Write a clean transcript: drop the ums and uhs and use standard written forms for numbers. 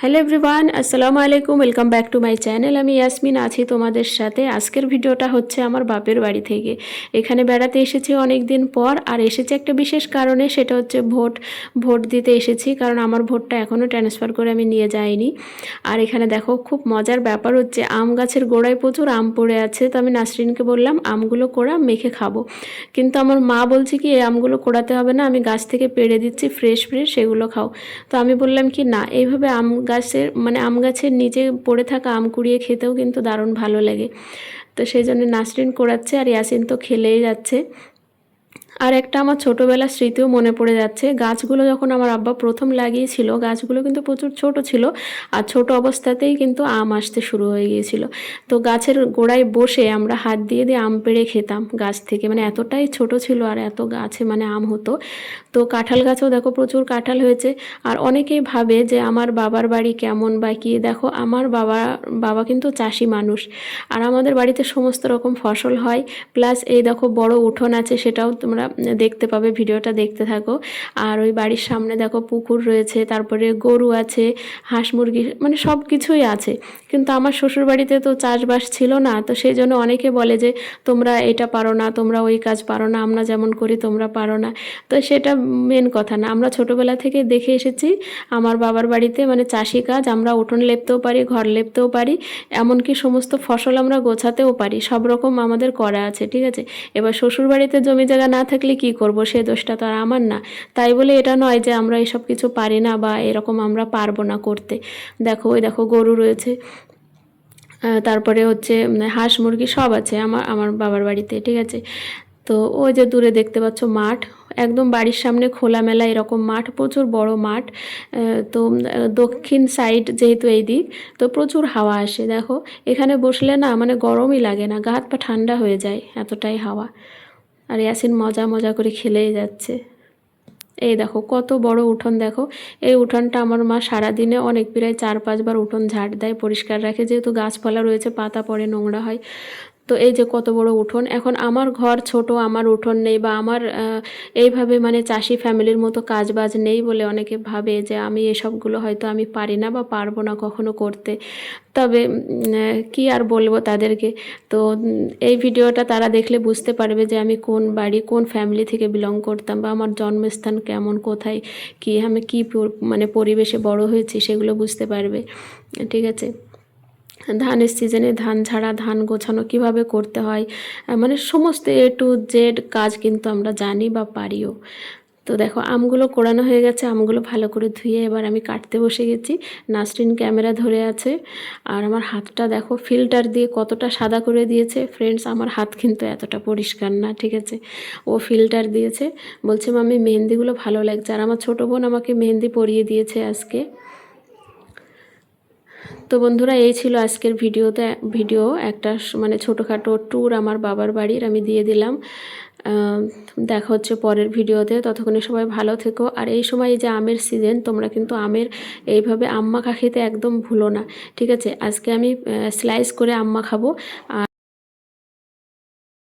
Hello everyone, আসসালামু আলাইকুম। Welcome back to my channel. আমি ইয়াসমিন আছি তোমাদের সাথে। আজকের ভিডিওটা হচ্ছে আমার বাপের বাড়ি থেকে। এখানে বেড়াতে এসেছি অনেক দিন পর, আর এসেছি একটা বিশেষ কারণে, সেটা হচ্ছে ভোট দিতে এসেছি। কারণ আমার ভোটটা এখনও ট্রান্সফার করে আমি নিয়ে যাইনি। আর এখানে দেখো, খুব মজার ব্যাপার হচ্ছে, আম গাছের গোড়ায় প্রচুর আম পড়ে আছে। তো আমি নাসরিনকে বললাম আমগুলো কোড়া, মেখে খাবো। কিন্তু আমার মা বলছে কি, এই আমগুলো কোড়াতে হবে না, আমি গাছ থেকে পেড়ে দিচ্ছি ফ্রেশ ফ্রেশ, সেগুলো খাও। তো আমি বললাম কি না, এইভাবে আম গাছের নিচে পড়ে থাকা আম কুড়িয়ে খেতেও কিন্তু দারুণ ভালো লাগে। তো সেই জন্য নাসরিন কোড়াচ্ছে, আর ইয়াসিন তো খেলেই যাচ্ছে। আর একটা আমার ছোটোবেলার স্মৃতিও মনে পড়ে যাচ্ছে। গাছগুলো যখন আমার আব্বা প্রথম লাগিয়েছিল, গাছগুলো কিন্তু প্রচুর ছোট ছিল, আর ছোট অবস্থাতেই কিন্তু আম আসতে শুরু হয়ে গিয়েছিল। তো গাছের গোড়ায় বসে আমরা হাত দিয়ে দিয়ে আম পেড়ে খেতাম গাছ থেকে, মানে এতটাই ছোট ছিল আর এত গাছে মানে আম হতো। তো কাঁঠাল গাছেও দেখো প্রচুর কাঁঠাল হয়েছে। আর অনেকেই ভাবে যে আমার বাবার বাড়ি কেমন বা কী, দেখো আমার বাবা কিন্তু চাষি মানুষ, আর আমাদের বাড়িতে সমস্ত রকম ফসল হয়। প্লাস এই দেখো বড় উঠোন আছে, সেটাও তোমরা দেখতে পাবে, ভিডিওটা দেখতে থাকো। আর ওই বাড়ির সামনে দেখো পুকুর রয়েছে, তারপরে গরু আছে, হাঁস মুরগি, মানে সব কিছুই আছে। কিন্তু আমার শ্বশুর বাড়িতে তো চাষবাস ছিল না, তো সেই জন্য অনেকে বলে যে তোমরা এটা পারো না, তোমরা ওই কাজ পারো না, আমরা যেমন করি তোমরা পারো না। তো সেটা মেন কথা না, আমরা ছোটোবেলা থেকে দেখে এসেছি আমার বাবার বাড়িতে মানে চাষি কাজ, আমরা উঠোন লেপতেও পারি, ঘর লেপতেও পারি, এমনকি সমস্ত ফসল আমরা গোছাতেও পারি, সব রকম আমাদের করা আছে, ঠিক আছে। এবার শ্বশুর বাড়িতে জমি জায়গা না থাকলে কি করব, সে দোষটা তো আর আমার না। তাই বলে এটা নয় যে আমরা এসব কিছু পারি না বা এরকম আমরা পারবো না করতে। দেখো ওই দেখো গরু রয়েছে, তারপরে হচ্ছে হাঁস মুরগি সব আছে আমার আমার বাবার বাড়িতে, ঠিক আছে। তো ওই যে দূরে দেখতে পাচ্ছ মাঠ, একদম বাড়ির সামনে খোলামেলা এরকম মাঠ, প্রচুর বড় মাঠ। তো দক্ষিণ সাইড যেহেতু এই দিক, তো প্রচুর হাওয়া আসে। দেখো এখানে বসলে না মানে গরমই লাগে না, গা হাত পা ঠান্ডা হয়ে যায়, এতটাই হাওয়া। আর ইয়াসিন মজা মজা করে খেলেই যাচ্ছে। এই দেখো কত বড় উঠোন, দেখো এই উঠোনটা আমার মা সারাদিনে অনেক প্রায় 4-5 বার উঠোন ঝাড় দেয়, পরিষ্কার রাখে, যেহেতু গাছপালা রয়েছে, পাতা পড়ে, নোংরা হয়। তো এই যে কত বড় উঠোন। এখন আমার ঘর ছোট, আমার উঠোন নেই, বা আমার এইভাবে মানে চাষি ফ্যামিলির মতো কাজ বাজ নেই বলে অনেকে ভাবে যে আমি এসবগুলো হয়তো আমি পারি না বা পারবো না কখনো করতে। তবে কি আর বলবো তাদেরকে। তো এই ভিডিওটা তারা দেখলে বুঝতে পারবে যে আমি কোন বাড়ি, কোন ফ্যামিলি থেকে বিলং করতাম, বা আমার জন্মস্থান কেমন, কোথায় কি, আমি কি মানে পরিবেশে বড় হয়েছি, সেগুলো বুঝতে পারবে, ঠিক আছে। ধানের সিজনে ধান ঝাড়া, ধান গোছানো কিভাবে করতে হয়, মানে সমস্ত A to Z কাজ কিন্তু আমরা জানি বা পারিও। তো দেখো আমগুলো কোড়ানো হয়ে গেছে, আমগুলো ভালো করে ধুয়ে এবার আমি কাটতে বসে গেছি। নাসরিন ক্যামেরা ধরে আছে, আর আমার হাতটা দেখো ফিল্টার দিয়ে কতটা সাদা করে দিয়েছে। ফ্রেন্ডস, আমার হাত কিন্তু এতটা পরিষ্কার না, ঠিক আছে। ও ফিল্টার দিয়েছে, বলছে মাম্মি মেহেন্দিগুলো ভালো লাগছে, আর আমার ছোটো বোন আমাকে মেহেন্দি পরিয়ে দিয়েছে আজকে। তো বন্ধুরা, এই ছিল আজকের ভিডিও একটা মানে ছোটোখাটো ট্যুর আমার বাবার বাড়ির আমি দিয়ে দিলাম। দেখা হচ্ছে পরের ভিডিওতে, ততক্ষণে সবাই ভালো থেকো। আর এই সময় যে আমের সিজন, তোমরা কিন্তু আমের এইভাবে আম মাখা খেতে একদম ভুলো না, ঠিক আছে। আজকে আমি স্লাইস করে আম মাখাবো।